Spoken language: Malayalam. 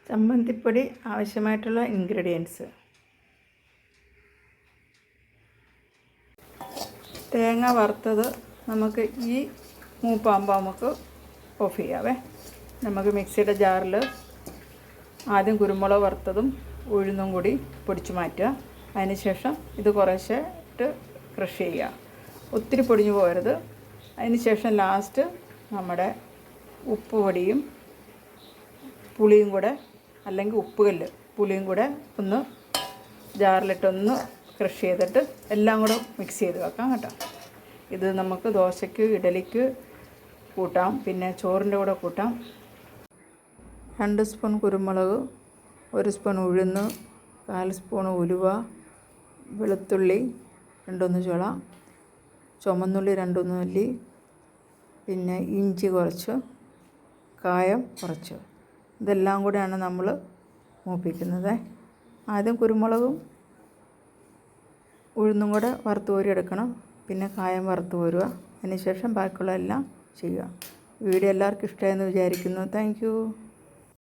ചമ്മന്തിപ്പൊടി ആവശ്യമായിട്ടുള്ള ഇൻഗ്രീഡിയൻസ്: തേങ്ങ വറുത്തത് നമുക്ക് ഈ മൂപ്പാകുമ്പോൾ നമുക്ക് ഓഫ് ചെയ്യാവേ. നമുക്ക് മിക്സിയുടെ ജാറിൽ ആദ്യം കുരുമുളക് വറുത്തതും ഉഴുന്നും കൂടി പൊടിച്ച് മാറ്റുക. അതിന് ശേഷം ഇത് കുറേശ്ശെ ഇട്ട് ക്രഷ് ചെയ്യുക, ഒത്തിരി പൊടിഞ്ഞു പോകരുത്. അതിന് ശേഷം ലാസ്റ്റ് നമ്മുടെ ഉപ്പ് പൊടിയും പുളിയും കൂടെ, അല്ലെങ്കിൽ ഉപ്പുകല്ല് പുളിയും കൂടെ ഒന്ന് ജാറിലിട്ടൊന്ന് ക്രഷ് ചെയ്തിട്ട് എല്ലാം കൂടെ മിക്സ് ചെയ്ത് വെക്കാം കേട്ടോ. ഇത് നമുക്ക് ദോശയ്ക്ക് ഇഡലിക്ക് കൂട്ടാം, പിന്നെ ചോറിൻ്റെ കൂടെ കൂട്ടാം. 2 സ്പൂൺ കുരുമുളക്, 1 സ്പൂൺ ഉഴുന്ന്, 1/4 സ്പൂൺ ഉലുവ, വെളുത്തുള്ളി 2 ചുള, ചുമന്നുള്ളി 2 അല്ലി, പിന്നെ ഇഞ്ചി കുറച്ച്, കായം കുറച്ച്. ഇതെല്ലാം കൂടെയാണ് നമ്മൾ മൂപ്പിക്കുന്നത്. ആദ്യം കുരുമുളകും ഉഴുന്നും കൂടെ വറുത്ത് കോരി എടുക്കണം, പിന്നെ കായം വറുത്ത് കോരുക. അതിന് ശേഷം ബാക്കിയുള്ള എല്ലാം ചെയ്യുക. വീഡിയോ എല്ലാവർക്കും ഇഷ്ടമായെന്ന് വിചാരിക്കുന്നു. Thank you.